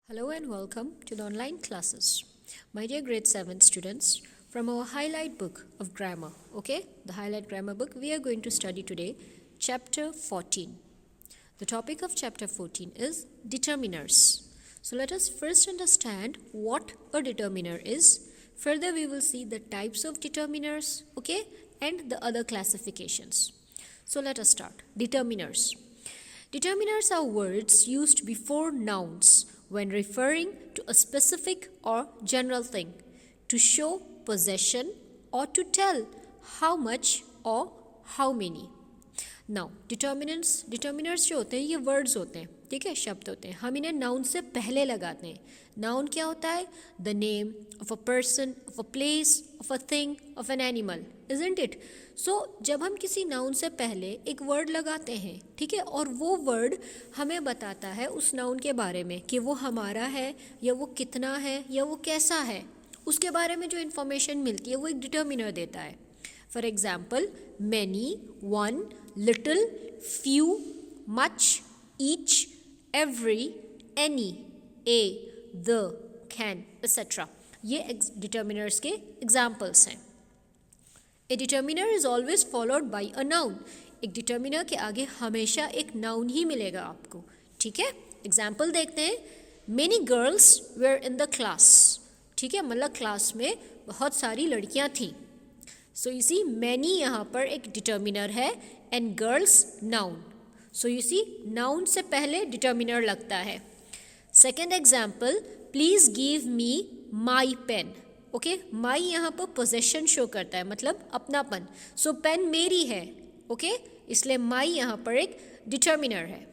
Hello and welcome to the online classes. My dear grade 7 students, from our highlight book of grammar, the highlight grammar book, we are going to study today chapter 14. The topic of chapter 14 is determiners. So let us first understand what a determiner is. Further we will see the types of determiners, and the other classifications. So let us start. Determiners. Determiners are words used before nouns when referring to a specific or general thing, to show possession or to tell how much or how many. Now, determiners जो होते हैं ये words होते हैं, ठीक है, शब्द होते हैं. हम इन्हें नाउन से पहले लगाते हैं. नाउन क्या होता है? The name of a person, of a place, of a thing, of an animal, isn't it? So जब हम किसी नाउन से पहले एक वर्ड लगाते हैं, ठीक है, और वो वर्ड हमें बताता है उस नाउन के बारे में कि वो हमारा है या वो कितना है या वो कैसा है, उसके बारे में जो इन्फॉर्मेशन मिलती है वो एक डिटर्मिनर देता है. For example, many, one, little, few, much, each, every, any, a, the, can, etc. ये डिटर्मिनर्स के एग्जाम्पल्स हैं. A determiner is always followed by a noun. एक डिटर्मिनर के आगे हमेशा एक नाउन ही मिलेगा आपको, ठीक है. एग्जाम्पल देखते हैं. Many girls were in the class, ठीक है, मतलब क्लास में बहुत सारी लड़कियां थीं. सो यू सी मैनी यहाँ पर एक डिटर्मिनर है and girls noun. So you see noun से पहले डिटर्मिनर लगता है. Second example, please give me my pen. Okay, my यहाँ पर पोजेशन शो करता है, मतलब अपनापन. सो पेन मेरी है, ओके, इसलिए माई यहाँ पर एक डिटर्मिनर है.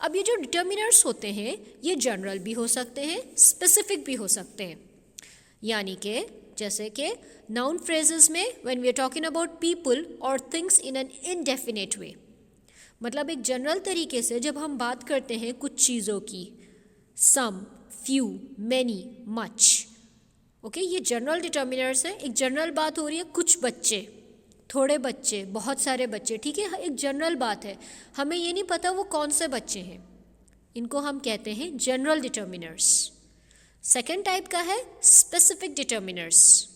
अब ये जो डिटर्मिनर्स होते हैं ये जनरल भी हो सकते हैं, स्पेसिफिक भी हो सकते हैं. यानी कि जैसे कि नाउन फ्रेजेस में when we are talking about people और things in an indefinite way, मतलब एक जनरल तरीके से जब हम बात करते हैं कुछ चीज़ों की, सम, फ्यू, मैनी, मच, ओके, ये जनरल डिटर्मिनर्स हैं. एक जनरल बात हो रही है, कुछ बच्चे, थोड़े बच्चे, बहुत सारे बच्चे, ठीक है, एक जनरल बात है. हमें ये नहीं पता वो कौन से बच्चे हैं, इनको हम कहते हैं जनरल डिटर्मिनर्स. सेकेंड टाइप का है specific determiners.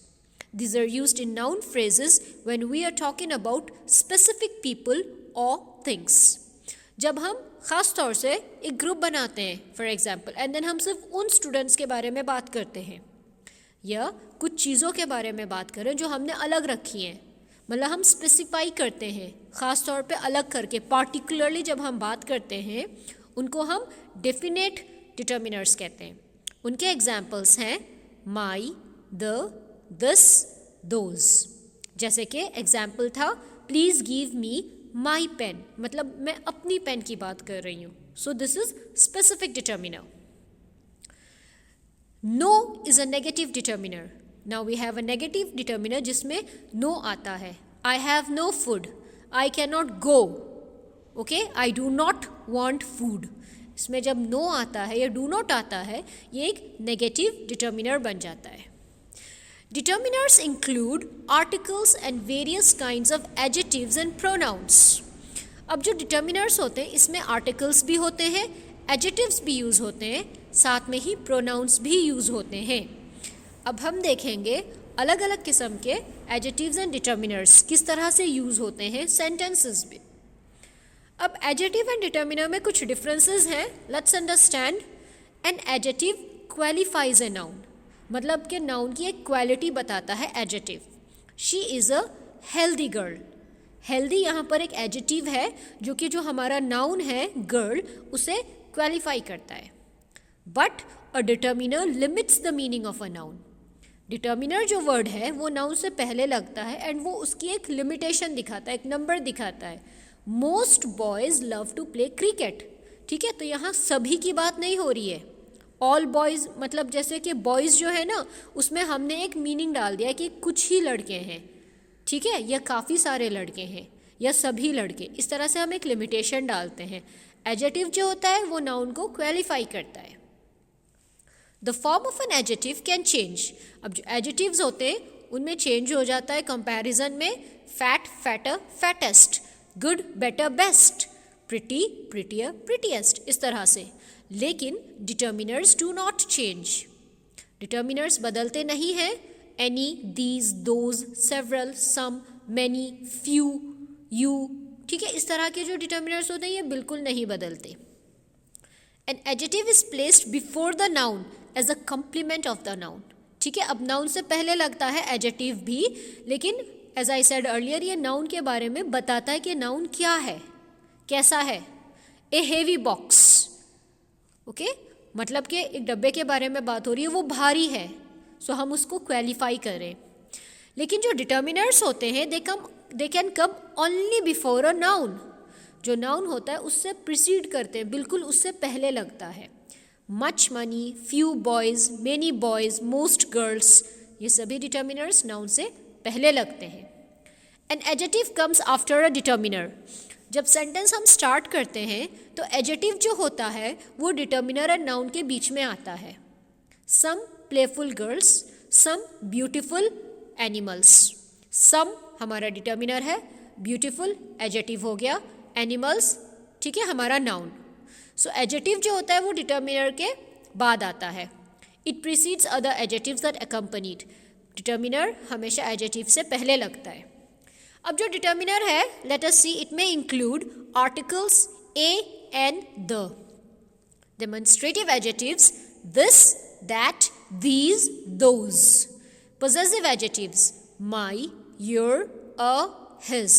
These are used in noun phrases when we are talking about specific people or things. जब हम ख़ास तौर से एक ग्रुप बनाते हैं, फॉर एग्जाम्पल, एंड देन हम सिर्फ उन स्टूडेंट्स के बारे में बात करते हैं या कुछ चीज़ों के बारे में बात करें जो हमने अलग रखी हैं, मतलब हम स्पेसिफाई करते हैं ख़ास तौर पे अलग करके. पार्टिकुलरली जब हम बात करते हैं उनको हम डेफिनेट डिटर्मिनर्स कहते हैं. उनके एग्जाम्पल्स हैं माई, द, दिस, दोज. जैसे कि एग्जाम्पल था please give me my pen, मतलब मैं अपनी पेन की बात कर रही हूँ. So this is specific determiner. No is a negative determiner. Now we have a negative determiner जिसमें नो आता है. I have no food, I can not go, okay, I do not want food. इसमें जब no आता है या do not आता है ये एक नेगेटिव डिटर्मिनर बन जाता है. Determiners include articles and various kinds of adjectives and pronouns. अब जो determiners होते हैं इसमें articles भी होते हैं, adjectives भी यूज़ होते हैं, साथ में ही pronouns भी यूज़ होते हैं. अब हम देखेंगे अलग अलग किस्म के adjectives and determiners किस तरह से यूज़ होते हैं sentences में. अब adjective and determiner में कुछ differences हैं. Let's understand. An adjective qualifies a noun. मतलब कि नाउन की एक क्वालिटी बताता है adjective. She is a healthy girl. Healthy यहाँ पर एक एडजेक्टिव है जो कि जो हमारा नाउन है गर्ल उसे क्वालिफाई करता है. But a determiner limits the meaning of a noun. Determiner जो वर्ड है वो नाउन से पहले लगता है एंड वो उसकी एक लिमिटेशन दिखाता है, एक नंबर दिखाता है. Most boys love to play cricket, ठीक है, तो यहाँ सभी की बात नहीं हो रही है. ऑल बॉयज़ मतलब जैसे कि बॉयज़ जो है ना उसमें हमने एक मीनिंग डाल दिया कि कुछ ही लड़के हैं, ठीक है, या काफ़ी सारे लड़के हैं या सभी लड़के. इस तरह से हम एक लिमिटेशन डालते हैं. एडजेक्टिव जो होता है वो नाउन को क्वालिफाई करता है. The form of an adjective can change. अब जो एडजेक्टिव्स होते हैं उनमें चेंज हो जाता है कंपैरिजन में. Fat, fatter, fattest, good, better, best, pretty, prettier, prettiest, इस तरह से. लेकिन determiners do not change. Determiners बदलते नहीं हैं। Any, these, those, several, some, many, few, you, ठीक है, इस तरह के जो डिटर्मिनर्स होते हैं ये बिल्कुल नहीं बदलते। An adjective is placed before the noun as a complement of the noun, ठीक है। अब नाउन से पहले लगता है एडजेक्टिव भी, लेकिन एज आई सेड अर्लियर ये नाउन के बारे में बताता है कि नाउन क्या है, कैसा है। ए हेवी बॉक्स, ओके, मतलब कि एक डब्बे के बारे में बात हो रही है, वो भारी है, सो हम उसको क्वालिफाई करें। लेकिन जो डिटर्मिनर्स होते हैं they can come only before a noun. जो नाउन होता है उससे प्रिसीड करते हैं, बिल्कुल उससे पहले लगता है। Much money, few boys, many boys, most girls, ये सभी डिटर्मिनर्स नाउन से पहले लगते हैं। An adjective comes after a determiner. जब सेंटेंस हम स्टार्ट करते हैं तो एडजेक्टिव जो होता है वो डिटर्मिनर और नाउन के बीच में आता है। Some playful girls, some beautiful animals. Some हमारा डिटर्मिनर है, ब्यूटीफुल एडजेक्टिव हो गया, एनिमल्स, ठीक है, हमारा नाउन। सो एडजेक्टिव जो होता है वो डिटर्मिनर के बाद आता है। It precedes other adjectives that accompanied. Determiner हमेशा एडजेक्टिव से पहले लगता है। अब जो डिटर्मिनर है, लेट अस सी, इट में include articles A and the. Demonstrative adjectives this, that, these, those. Possessive adjectives my, your, a, his.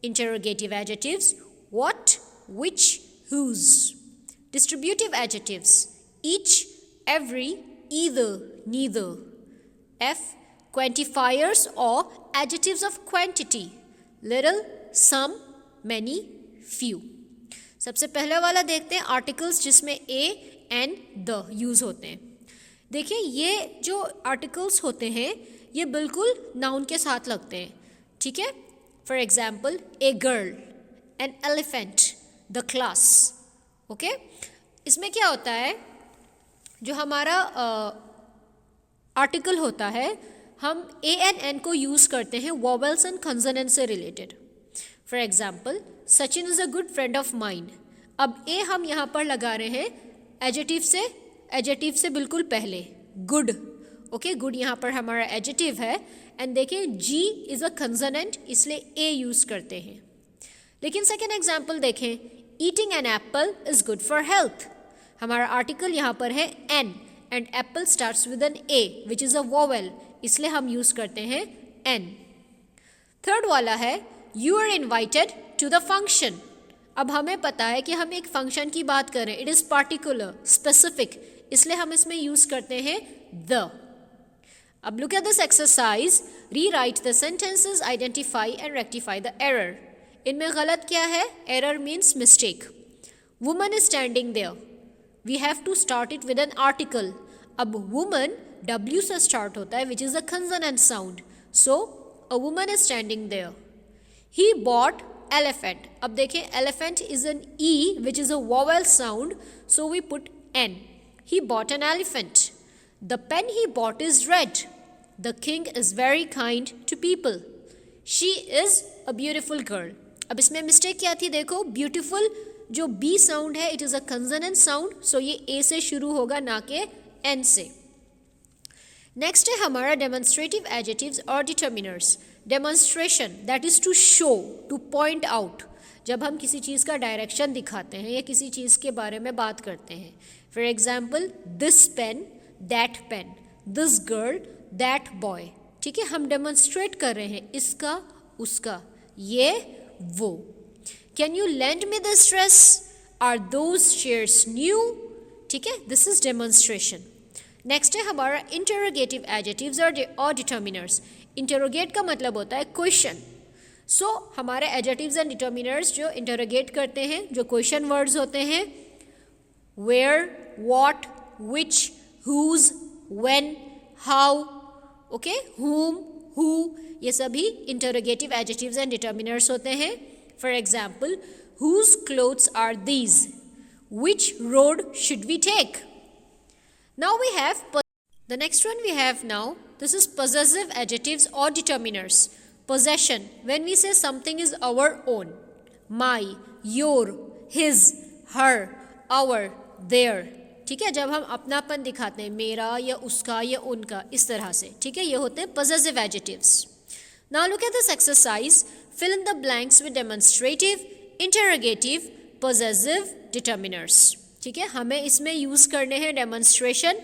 Interrogative adjectives what, which, whose. Distributive adjectives each, every, either, neither. F. Quantifiers or adjectives of quantity little, some, many, few. सबसे पहले वाला देखते हैं articles जिसमें a and the use होते हैं। देखिए ये जो आर्टिकल्स होते हैं ये बिल्कुल नाउन के साथ लगते हैं, ठीक है। For example a girl, an elephant, the class, okay. इसमें क्या होता है, जो हमारा आर्टिकल होता है हम ए एन एन को यूज़ करते हैं वोवेल्स एंड कंसोनेंट से related. For example Sachin is a good friend of mine. अब ए हम यहाँ पर लगा रहे हैं एडजेक्टिव से बिल्कुल पहले, गुड, ओके, गुड यहाँ पर हमारा एडजेक्टिव है। एंड देखिए जी इज़ अ कंसोनेंट, इसलिए ए यूज़ करते हैं। लेकिन सेकेंड एग्जाम्पल देखें, eating an apple is good for health. हमारा आर्टिकल यहाँ पर है an and apple starts with an A which is a vowel, इसलिए हम यूज़ करते हैं एन। थर्ड वाला है you are invited to the function. अब हमें पता है कि हम एक फंक्शन की बात करें, इट इज़ पार्टिकुलर, स्पेसिफिक, इसलिए हम इसमें यूज़ करते हैं द। अब look at this exercise, rewrite the sentences, identify and rectify the error. इनमें गलत क्या है, error means mistake. Woman is standing there, we have to start it with an article. अब वुमन W से start होता है which is a consonant sound, so a woman is standing there. He bought elephant. अब देखें elephant is an E which is a vowel sound, so we put N. He bought an elephant. The pen he bought is red. The king is very kind to people. She is a beautiful girl. अब इसमें mistake क्या थी, देखो beautiful जो B sound है it is a consonant sound, so ये A से शुरू होगा ना कि N से। नेक्स्ट है हमारा डेमोन्स्ट्रेटिव एडजेक्टिव्स और determiners. Demonstration that is to show, to point out, जब हम किसी चीज़ का डायरेक्शन दिखाते हैं या किसी चीज़ के बारे में बात करते हैं। For example this pen, that pen, this girl, that boy, ठीक है, हम डेमोन्स्ट्रेट कर रहे हैं इसका उसका, ये वो। Can you lend me this dress, are those chairs new, ठीक है, दिस इज डेमोन्स्ट्रेशन। नेक्स्ट है हमारा इंटरोगेटिव एडजेक्टिव्स और डिटर्मिनर्स। इंटरोगेट का मतलब होता है क्वेश्चन, सो हमारे एडजेक्टिव्स एंड डिटर्मिनर्स जो इंटरोगेट करते हैं, जो क्वेश्चन वर्ड्स होते हैं, where, what, which, whose, when, how, okay, whom, who, ये सभी इंटरोगेटिव एडजेक्टिव्स एंड डिटर्मिनर्स होते हैं। For example whose clothes are these, which road should we take? Now we have the next one we have now, this is possessive adjectives or determiners. Possession, when we say something is our own, my, your, his, her, our, their, ठीक है, जब हम अपनापन दिखाते हैं, मेरा या उसका या उनका, इस तरह से, ठीक है, ये होते हैं possessive adjectives. Now look at this exercise. Fill in the blanks with demonstrative, interrogative, possessive determiners. ठीक है, हमें इसमें यूज करने हैं demonstration.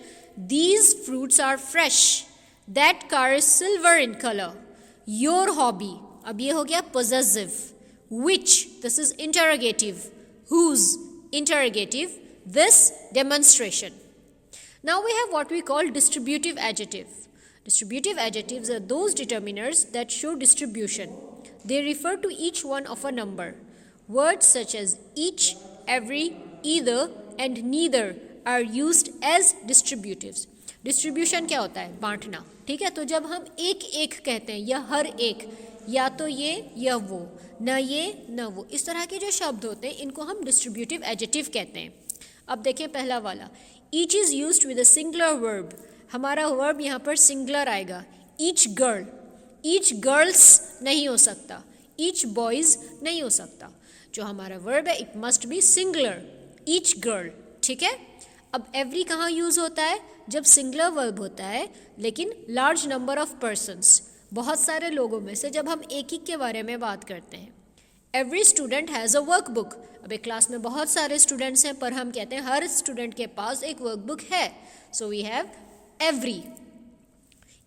These fruits are fresh. That car is silver in color. Your hobby. अब ये हो गया possessive. Which, this is interrogative. Whose, interrogative. This, demonstration. Now we have what we call distributive adjective. Distributive adjectives are those determiners that show distribution. They refer to each one of a number. Words such as each, every, either and neither are used as distributives. Distribution क्या होता है? बांटना. ठीक है, तो जब हम एक एक कहते हैं या हर एक, या तो ये या वो, न ये न वो, इस तरह के जो शब्द होते हैं इनको हम डिस्ट्रीब्यूटिव एडजेक्टिव कहते हैं. अब देखें पहला वाला, each is used with a singular verb. हमारा वर्ब यहाँ पर सिंगुलर आएगा. ईच गर्ल, ईच गर्ल्स नहीं हो सकता, ईच बॉयज़ नहीं हो सकता. जो हमारा वर्ब है it must be singular, each girl. ठीक है. अब एवरी कहाँ यूज़ होता है? जब सिंगुलर वर्ब होता है लेकिन लार्ज नंबर ऑफ पर्सन्स, बहुत सारे लोगों में से जब हम एक एक के बारे में बात करते हैं. Every student has a work book. अब एक क्लास में बहुत सारे स्टूडेंट्स हैं पर हम कहते हैं हर स्टूडेंट के पास एक वर्क बुक है. So we have every.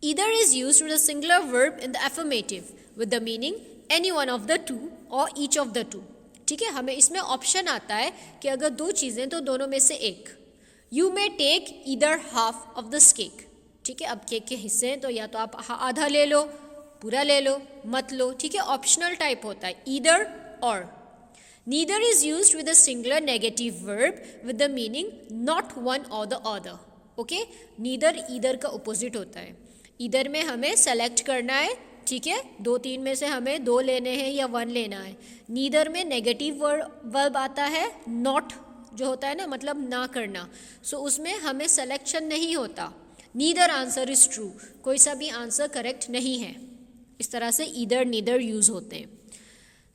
Either is used with a singular verb in the affirmative with the meaning any one of the two और ईच ऑफ द टू. ठीक है, हमें इसमें ऑप्शन आता है कि अगर दो चीज़ें तो दोनों में से एक. You may take either half of this cake. ठीक है, अब केक के हिस्से हैं तो या तो आप आधा ले लो, पूरा ले लो, मत लो. ठीक है, ऑप्शनल टाइप होता है either or. Neither is used with a singular negative verb with the meaning not one or the other. Okay, neither either का अपोजिट होता है. ईदर में हमें सेलेक्ट करना है. ठीक है, दो तीन में से हमें दो लेने हैं या वन लेना है. नीदर में नेगेटिव वर्ब आता है, नॉट जो होता है ना, मतलब ना करना. सो उसमें हमें सेलेक्शन नहीं होता. नीदर आंसर इज ट्रू, कोई सा भी आंसर करेक्ट नहीं है. इस तरह से ईदर नीदर यूज होते हैं.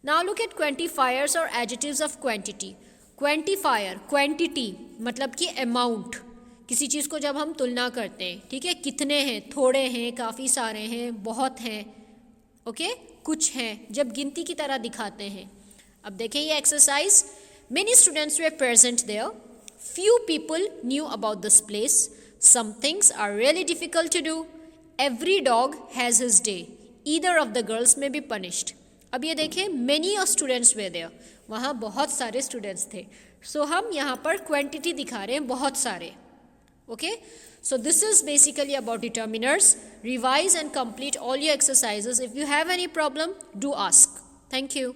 नाउ लुक एट क्वेंटिफायर्स और एडजेक्टिव्स ऑफ क्वांटिटी. क्वेंटिफायर, क्वांटिटी मतलब कि अमाउंट, किसी चीज़ को जब हम तुलना करते हैं. ठीक है, कितने हैं, थोड़े हैं, काफ़ी सारे हैं, बहुत हैं. ओके, कुछ हैं, जब गिनती की तरह दिखाते हैं. अब देखें ये exercise. Many students were present there. Few people knew about this place. Some things are really difficult to do. Every dog has his day. Either of the girls may be punished. अब ये देखें, many of students were there. वहाँ बहुत सारे students थे. So हम यहाँ पर quantity दिखा रहे हैं, बहुत सारे. Okay? So this is basically about determiners. Revise and complete all your exercises. If you have any problem, do ask. Thank you.